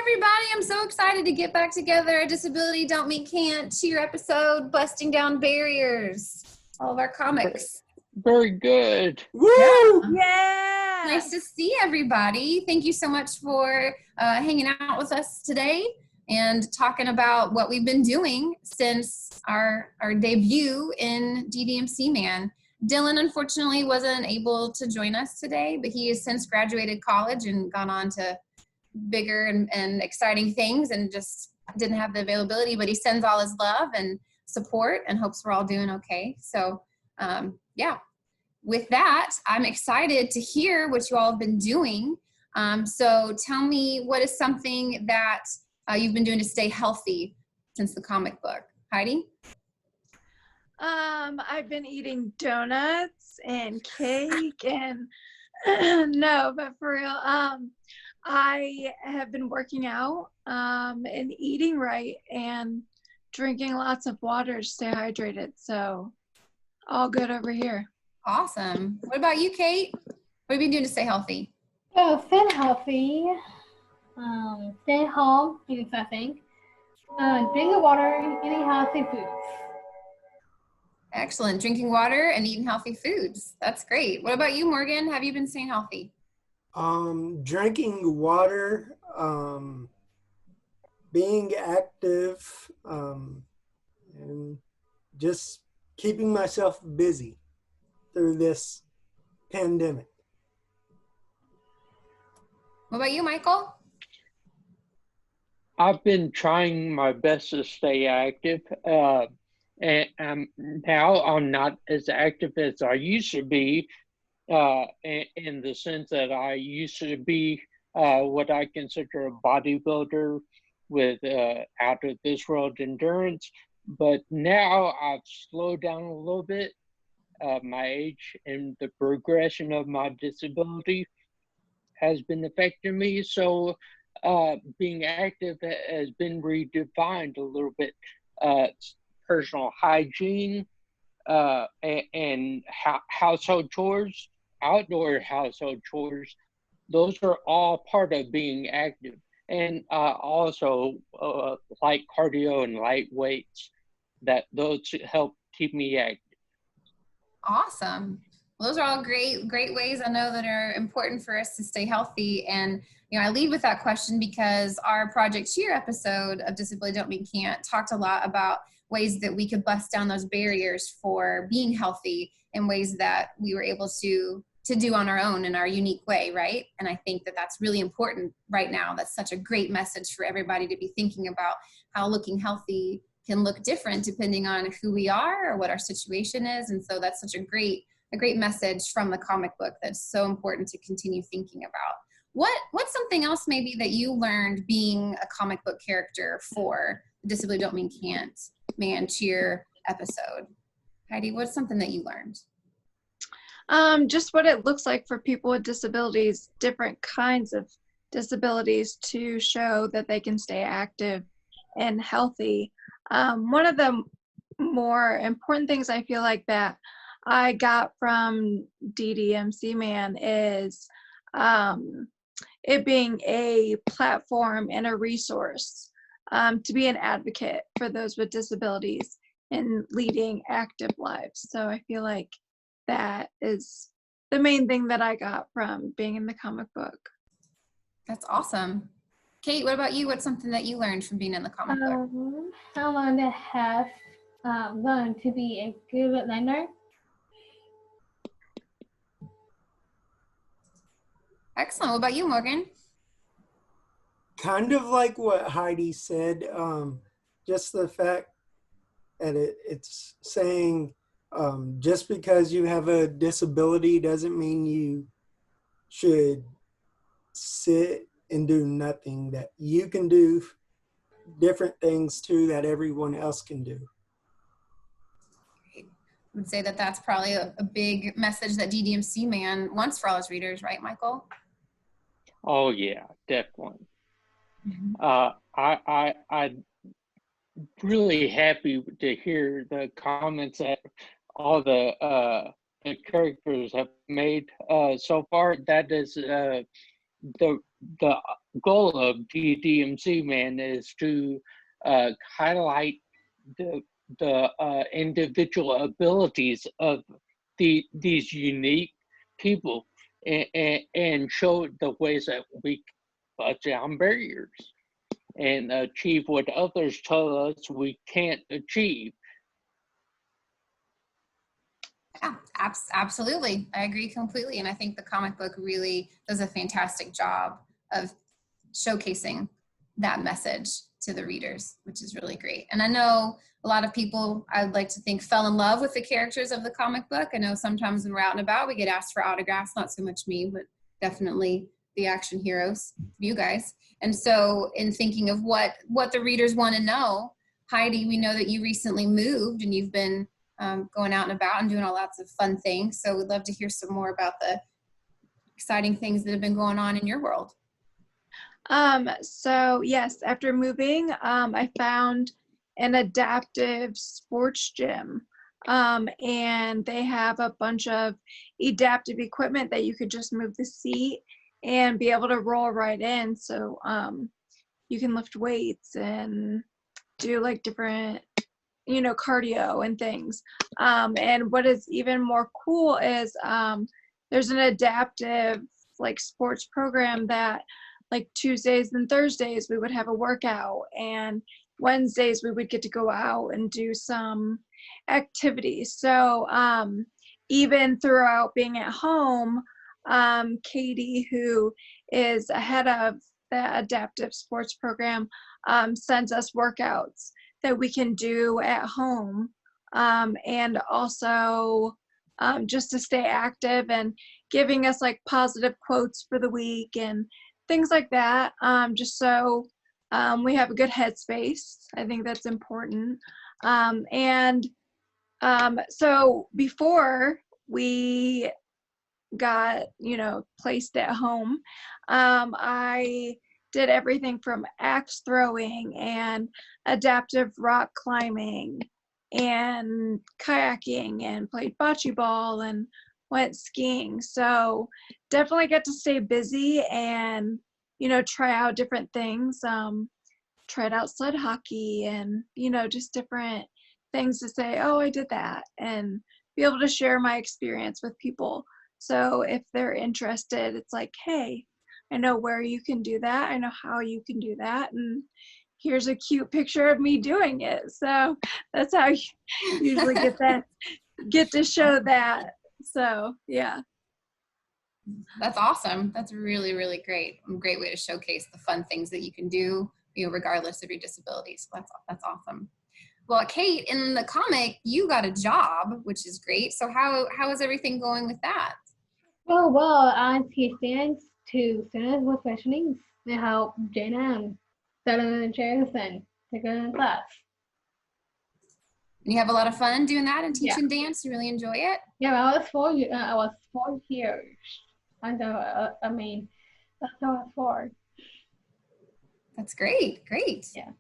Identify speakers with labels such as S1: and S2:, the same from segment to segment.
S1: everybody. I'm so excited to get back together. A Disability Don't Mean Can't cheer episode, busting down barriers. All of our comics.
S2: Very good.
S3: Woo!
S4: Yeah.
S1: Nice to see everybody. Thank you so much for hanging out with us today and talking about what we've been doing since our debut in DDMC Man. Dylan unfortunately wasn't able to join us today, but he has since graduated college and gone on to bigger and exciting things and just didn't have the availability, but he sends all his love and support and hopes we're all doing okay. So yeah, with that, I'm excited to hear what you all have been doing. So tell me, what is something that you've been doing to stay healthy since the comic book? Heidi?
S4: I've been eating donuts and cake and no, but for real, I have been working out and eating right and drinking lots of water to stay hydrated. So all good over here.
S1: Awesome. What about you, Kate? What have you been doing to stay healthy?
S5: So stay healthy, stay home, doing something, drinking water, eating healthy foods.
S1: Excellent. Drinking water and eating healthy foods. That's great. What about you, Morgan? Have you been staying healthy?
S3: Drinking water, being active, and just keeping myself busy through this pandemic.
S1: What about you, Michael?
S2: I've been trying my best to stay active. And now I'm not as active as I used to be, in the sense that I used to be what I consider a bodybuilder with out of this world endurance. But now I've slowed down a little bit. My age and the progression of my disability has been affecting me. So being active has been redefined a little bit. Personal hygiene and household chores, outdoor household chores, those are all part of being active. And also light cardio and light weights, that those help keep me active.
S1: Awesome. Those are all great ways I know that are important for us to stay healthy. And I lead with that question because our Project Cheer episode of Disability Don't Mean Can't talked a lot about ways that we could bust down those barriers for being healthy in ways that we were able to do on our own in our unique way, right? And I think that that's really important right now. That's such a great message for everybody to be thinking about how looking healthy can look different depending on who we are or what our situation is. And so that's such a great message from the comic book that's so important to continue thinking about. What's something else maybe that you learned being a comic book character for the Disability Don't Mean Can't Man cheer episode? Heidi, what's something that you learned?
S4: Just what it looks like for people with disabilities, different kinds of disabilities, to show that they can stay active and healthy. One of the more important things I feel like that I got from DDMC Man is it being a platform and a resource to be an advocate for those with disabilities in leading active lives. So I feel like that is the main thing that I got from being in the comic book.
S1: That's awesome. Kate, what about you? What's something that you learned from being in the comic book?
S5: I learned to be a good learner.
S1: Excellent. What about you, Morgan?
S3: Kind of like what Heidi said, just the fact that it's saying just because you have a disability doesn't mean you should sit and do nothing, that you can do different things too that everyone else can do.
S1: I would say that that's probably a big message that DDMC Man wants for all his readers, right, Michael?
S2: Oh yeah, definitely.
S1: Mm-hmm.
S2: I'm really happy to hear the comments that all the characters have made so far. That is the the goal of DDMC Man is to highlight the individual abilities of these unique people, and show the ways that we bust down barriers and achieve what others tell us we can't achieve.
S1: Yeah, absolutely. I agree completely. And I think the comic book really does a fantastic job of showcasing that message to the readers, which is really great. And I know a lot of people, I'd like to think, fell in love with the characters of the comic book. I know sometimes when we're out and about, we get asked for autographs, not so much me, but definitely the action heroes, you guys. And so in thinking of what the readers want to know, Heidi, we know that you recently moved and you've been going out and about and doing all lots of fun things. So we'd love to hear some more about the exciting things that have been going on in your world.
S4: So yes, after moving, I found an adaptive sports gym. And they have a bunch of adaptive equipment that you could just move the seat and be able to roll right in. So you can lift weights and do like different, cardio and things. And what is even more cool is there's an adaptive like sports program that like Tuesdays and Thursdays we would have a workout, and Wednesdays we would get to go out and do some activities. So even throughout being at home, Katie, who is head of the adaptive sports program, sends us workouts that we can do at home, and also just to stay active, and giving us like positive quotes for the week and things like that, just so we have a good headspace. I think that's important. And so before we got, placed at home, I did everything from axe throwing and adaptive rock climbing and kayaking, and played bocce ball and went skiing. So definitely get to stay busy and, try out different things. Tried out sled hockey and, just different things to say, oh, I did that, and be able to share my experience with people. So if they're interested, it's like, hey, I know where you can do that. I know how you can do that. And here's a cute picture of me doing it. So that's how you usually get to show that. So, yeah.
S1: That's awesome. That's really, really great. A great way to showcase the fun things that you can do, regardless of your disabilities. So that's awesome. Well, Kate, in the comic, you got a job, which is great. So how is everything going with that?
S5: Oh, well, I teach dance to students with special needs. I help Jana and sit in the chairs and take her in class.
S1: And you have a lot of fun doing that and teaching dance? You really enjoy it?
S5: Yeah, I was 4 years. Until I was 4.
S1: That's great.
S5: Yeah.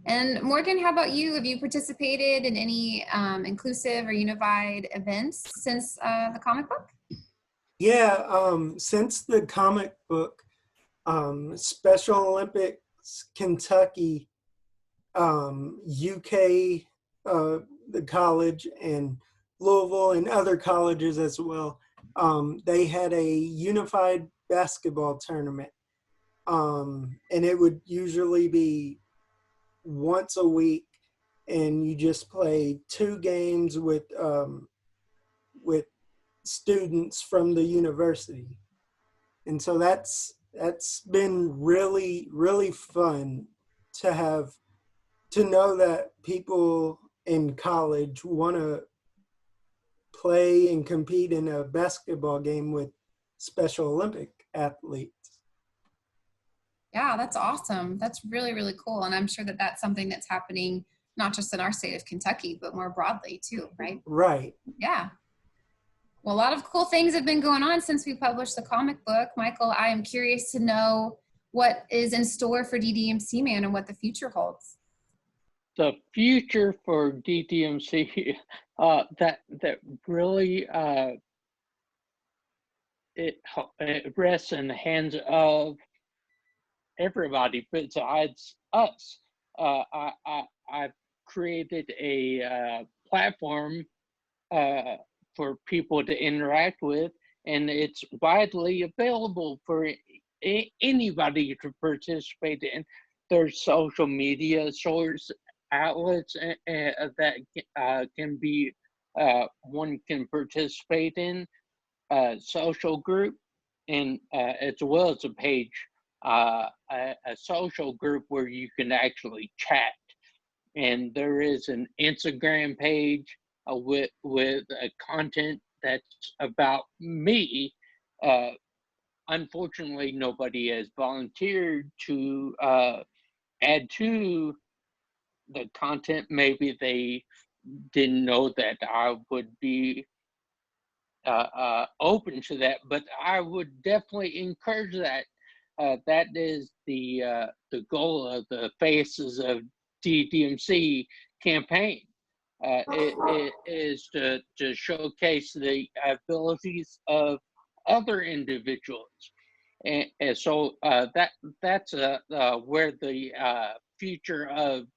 S1: And Morgan, how about you? Have you participated in any inclusive or unified events since the comic book?
S3: Yeah, since the comic book, Special Olympics Kentucky, UK, the college, and Louisville and other colleges as well, they had a unified basketball tournament. And it would usually be once a week, and you just play 2 games with students from the university. And so that's been really, really fun to know that people in college want to play and compete in a basketball game with Special Olympic athletes.
S1: Yeah, that's awesome. That's really, really cool. And I'm sure that that's something that's happening not just in our state of Kentucky, but more broadly too, right?
S3: Right.
S1: Yeah. Well, a lot of cool things have been going on since we published the comic book. Michael, I am curious to know what is in store for DDMC Man and what the future holds.
S2: The future for DDMC, that really it rests in the hands of everybody besides us. I've created a platform for people to interact with, and it's widely available for anybody to participate in. There's social media source outlets that can be one can participate in, social group, and as well as a page, a social group where you can actually chat. And there is an Instagram page with content that's about me. Unfortunately, nobody has volunteered to add to the content. Maybe they didn't know that I would be open to that, but I would definitely encourage that. That is the goal of the Faces of DDMC campaign. It is to showcase the abilities of other individuals, and so that's where the future of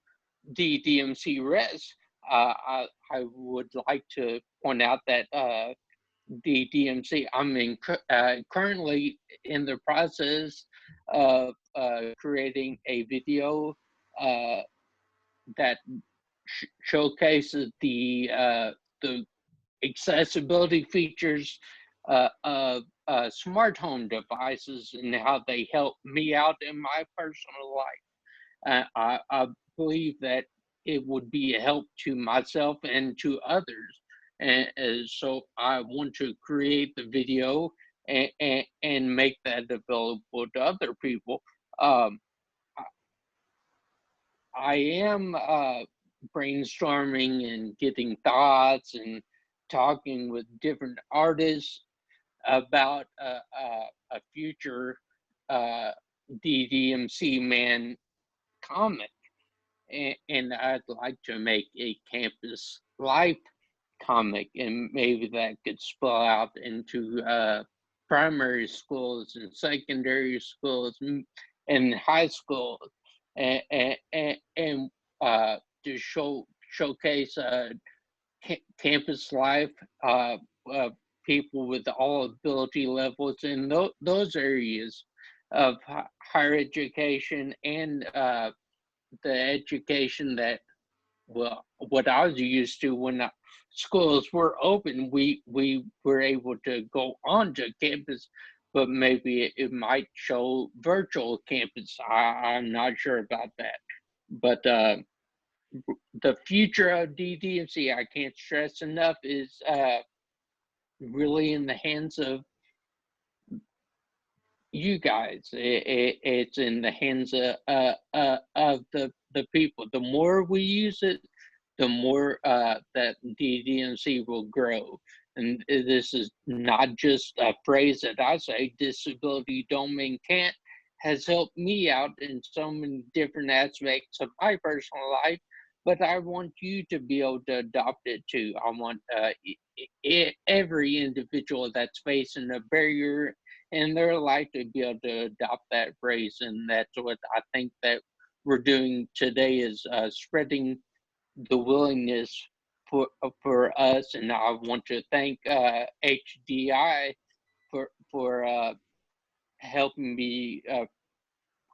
S2: DDMC rests. I would like to point out that DDMC, I'm currently in the process of creating a video that showcases the accessibility features of smart home devices and how they help me out in my personal life. I believe that it would be a help to myself and to others. And so I want to create the video and make that available to other people. I am brainstorming and getting thoughts and talking with different artists about a future DDMC Man comic. And I'd like to make a campus life comic, and maybe that could spill out into primary schools and secondary schools and high schools, and to showcase campus life, people with all ability levels in those areas of higher education and the education that, well, what I was used to when schools were open, we were able to go onto campus, but maybe it might show virtual campus. I'm not sure about that. But the future of DDMC, I can't stress enough, is really in the hands of you guys. It's in the hands of the people. The more we use it, the more that DDMC will grow. And this is not just a phrase that I say. Disability don't mean can't has helped me out in so many different aspects of my personal life, but I want you to be able to adopt it too. I want every individual that's facing a barrier in their life to be able to adopt that phrase. And that's what I think that we're doing today, is spreading the willingness for us. And I want to thank HDI for helping me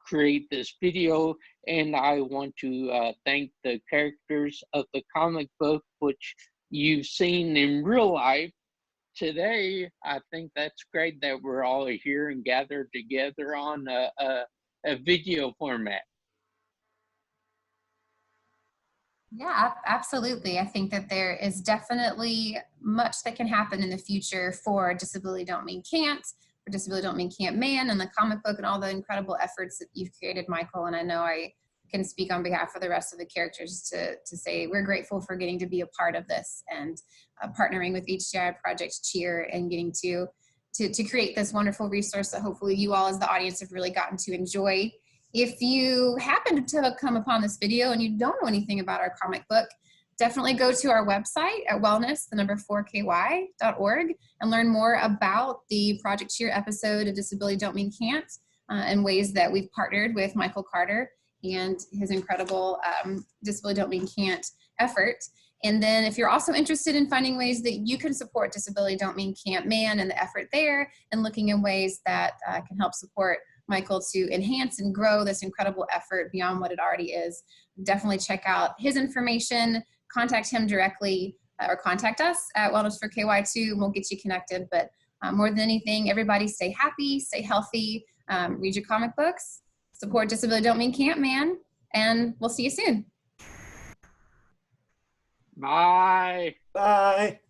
S2: create this video. And I want to thank the characters of the comic book, which you've seen in real life today. I think that's great that we're all here and gathered together on a video format.
S1: Yeah, absolutely. I think that there is definitely much that can happen in the future for Disability Don't Mean Can't, for Disability Don't Mean Can't Man, and the comic book, and all the incredible efforts that you've created, Michael. And I know I can speak on behalf of the rest of the characters to say we're grateful for getting to be a part of this, and partnering with HDI Project Cheer and getting to create this wonderful resource that hopefully you all as the audience have really gotten to enjoy. If you happen to come upon this video and you don't know anything about our comic book, definitely go to our website at wellness4ky.org and learn more about the Project Cheer episode of Disability Don't Mean Can't. and ways that we've partnered with Michael Carter and his incredible Disability Don't Mean Can't effort. And then if you're also interested in finding ways that you can support Disability Don't Mean Can't Man and the effort there, and looking in ways that can help support Michael to enhance and grow this incredible effort beyond what it already is, definitely check out his information, contact him directly, or contact us at Wellness for KY2, and we'll get you connected. But more than anything, everybody stay happy, stay healthy, read your comic books, support Disability Don't Mean Can't Man, and we'll see you soon.
S2: Bye.
S3: Bye.